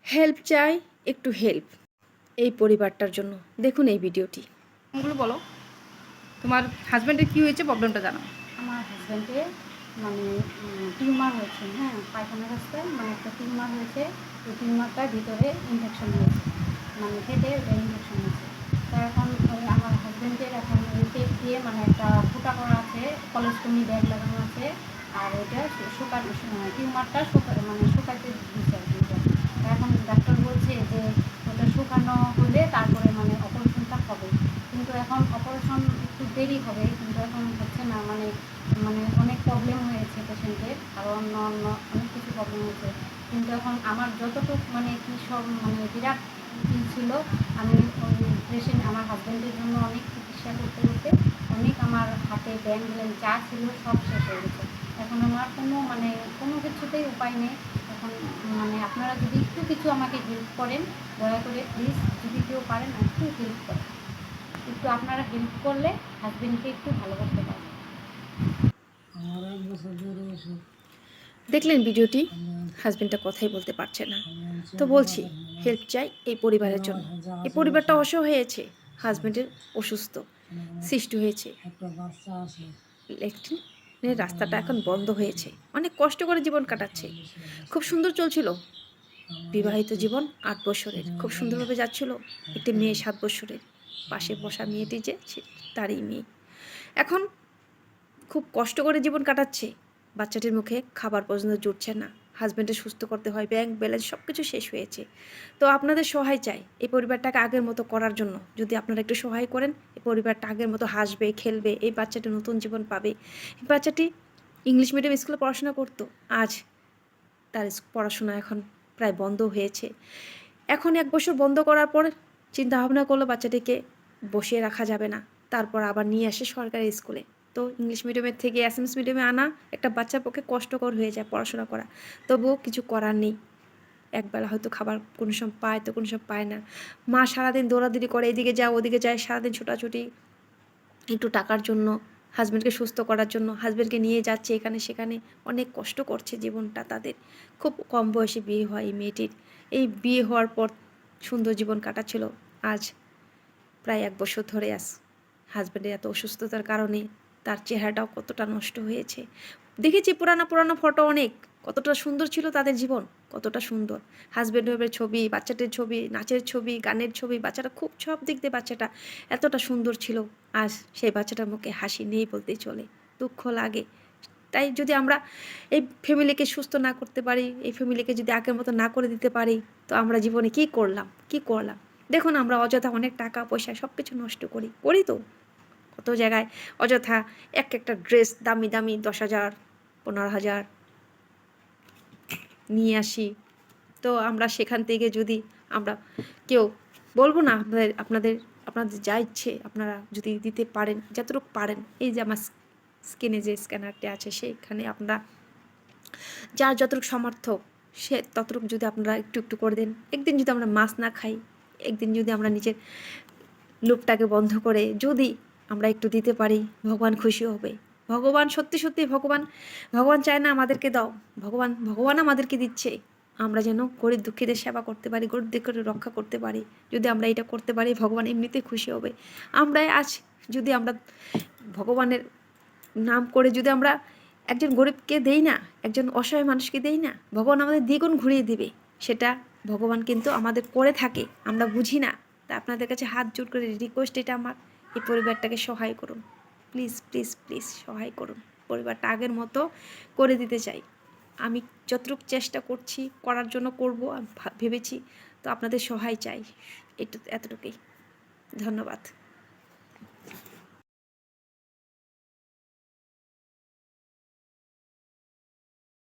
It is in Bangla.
হেল্প চাই, একটু হেল্প এই পরিবারটার জন্য। দেখুন এই ভিডিওটি। ওগুলো বলো, তোমার হাজব্যান্ডের কী হয়েছে, প্রবলেমটা জানাও। আমার হাজব্যান্ডের মানে টিউমার হয়েছে, হ্যাঁ, পায়খানা রাস্তায় মানে একটা টিউমার হয়েছে। ওই টিউমারটার ভিতরে ইনফেকশন হয়েছে, মানে পেটে ওটা ইনফেকশন হয়েছে। তা এখন আমার হাজব্যান্ডের এখন ওই পেট দিয়ে মানে একটা ফুটা করা আছে, কলেস্টমি ব্যাগ লাগানো আছে। আর ওইটা শুকানো টিউমারটা শুকাইতে দিচ্ছে আর কি। ওটা এখন ডাক্তার বলছে যে ওটা শুকানো হলে তারপরে মানে অপারেশনটা হবে। কিন্তু এখন অপারেশন একটু দেরি হবে, কিন্তু এখন হচ্ছে না। মানে মানে অনেক প্রবলেম হয়েছে পেশেন্টের, আরও অন্য অন্য অনেক কিছু প্রবলেম হয়েছে। কিন্তু এখন আমার যতটুকু মানে কী সব মানে বিরাট ই ছিল, আমি ওই পেশেন্ট আমার হাজব্যান্ডের জন্য অনেক চিকিৎসা করতে করতে অনেক আমার হাতে ব্যাংক ব্যালেন্স যা ছিল সব শেষ হয়ে গেছে। এখন আমার কোনো কিছুতেই উপায় নেই। এখন মানে আপনারা যদি একটু কিছু আমাকে হেল্প করেন, দয়া করে প্লিজ, যদি কেউ পারেন একটু হেল্প করেন। একটু আপনারা হেল্প করলে হাজবেন্ডকে একটু ভালো করতে পারবেন। দেখলেন ভিডিওটি? হাজবেন্ডটা কথাই বলতে পারছে না, তো বলছি হেল্প চাই এই পরিবারের জন্য। এই পরিবারটা অসহায় হয়েছে, হাজবেন্ডের অসুস্থ, সৃষ্টি হয়েছে, ল্যাট্রিনের রাস্তাটা এখন বন্ধ হয়েছে, অনেক কষ্ট করে জীবন কাটাচ্ছে। খুব সুন্দর চলছিল বিবাহিত জীবন, 8 বছরের খুব সুন্দরভাবে যাচ্ছিল। একটি মেয়ে 7 বছরের, পাশে বসা মেয়েটি যে তারই মেয়ে। এখন খুব কষ্ট করে জীবন কাটাচ্ছে, বাচ্চাটির মুখে খাবার পর্যন্ত জুটছে না, হাজব্যান্ডের সুস্থ করতে হয়, ব্যাংক ব্যালেন্স সব কিছু শেষ হয়েছে। তো আপনাদের সহায় চাই এই পরিবারটাকে আগের মতো করার জন্য। যদি আপনারা একটু সহায় করেন, এই পরিবারটা আগের মতো হাসবে, খেলবে, এই বাচ্চাটি নতুন জীবন পাবে। এই বাচ্চাটি ইংলিশ মিডিয়াম স্কুলে পড়াশোনা করতো, আজ তার পড়াশোনা এখন প্রায় বন্ধ হয়েছে। এখন 1 বছর বন্ধ করার পর চিন্তা ভাবনা করলো বাচ্চাটিকে বসিয়ে রাখা যাবে না, তারপর আবার নিয়ে আসে সরকারি স্কুলে। তো ইংলিশ মিডিয়ামের থেকে অ্যাসামিস মিডিয়ামে আনা একটা বাচ্চার পক্ষে কষ্টকর হয়ে যায় পড়াশোনা করা, তবুও কিছু করার নেই। একবেলা হয়তো খাবার কোনো সময় পায়, তো কোনো সময় পায় না। মা সারাদিন দৌড়াদৌড়ি করে, এদিকে যায় ওদিকে যায়, সারাদিন ছোটাছুটি, একটু টাকার জন্য, হাজব্যান্ডকে সুস্থ করার জন্য হাজব্যান্ডকে নিয়ে যাচ্ছে এখানে সেখানে, অনেক কষ্ট করছে জীবনটা তাদের। খুব কম বয়সে বিয়ে হয় এই মেয়েটির। এই বিয়ে হওয়ার পর সুন্দর জীবন কাটাচ্ছিল, আজ প্রায় 1 বছর ধরে হাজব্যান্ডের এত অসুস্থতার কারণে তার চেহারাটাও কতটা নষ্ট হয়েছে। দেখেছি পুরানো ফটো অনেক, কতটা সুন্দর ছিল তাদের জীবন, কতটা সুন্দর। হাজব্যান্ড ওয়াইফের ছবি, বাচ্চাটির ছবি, নাচের ছবি, গানের ছবি, বাচ্চাটা খুব সব দিক দিয়ে বাচ্চাটা এতটা সুন্দর ছিল। আজ সেই বাচ্চাটার মুখে হাসি নেই বলতেই চলে, দুঃখ লাগে। তাই যদি আমরা এই ফ্যামিলিকে সুস্থ না করতে পারি, এই ফ্যামিলিকে যদি আগের মতো না করে দিতে পারি, তো আমরা জীবনে কী করলাম। দেখুন আমরা অযথা অনেক টাকা পয়সা সব কিছু নষ্ট করি তো কত জায়গায় অযথা একটা ড্রেস দামি 10,000 15,000 নিয়ে আসি। তো আমরা সেখান থেকে যদি আমরা কেউ বলবো না, আপনাদের যা ইচ্ছে আপনারা যদি দিতে পারেন, যতটুকু পারেন, এই যে আমার স্ক্রিনে যে স্ক্যানারটি আছে সেইখানে আপনারা যার যতটুকু সামর্থ্য সে ততটুকু যদি আপনারা একটু করে দেন। একদিন যদি আমরা মাছ না খাই, একদিন যদি আমরা নিজের লোভটাকে বন্ধ করে যদি আমরা একটু দিতে পারি, ভগবান খুশি হবে। ভগবান সত্যি ভগবান চায় না আমাদেরকে দাও, ভগবান আমাদেরকে দিচ্ছে। আমরা যেন গরিব দুঃখীদের সেবা করতে পারি, গরিব দুঃখীদের রক্ষা করতে পারি। যদি আমরা এটা করতে পারি, ভগবান এমনিতেই খুশি হবে। আমরা আজ যদি আমরা ভগবানের নাম করে যদি আমরা একজন গরিবকে দেই না, একজন অসহায় মানুষকে দেই না, ভগবান আমাদের দ্বিগুণ ঘুরিয়ে দিবে। সেটা ভগবান কিন্তু আমাদের করে থাকে, আমরা বুঝি না। তা আপনাদের কাছে হাত জোড় করে রিকোয়েস্ট এটা আমার, এই পরিবারটাকে সহায় করুন, প্লিজ সহায় করুন। পরিবারটা আগের মতো করে দিতে চাই। আমি যতটুকু চেষ্টা করছি করার জন্য করব ভেবেছি। তো আপনাদের সহায় চাই, এতটুকুই। ধন্যবাদ।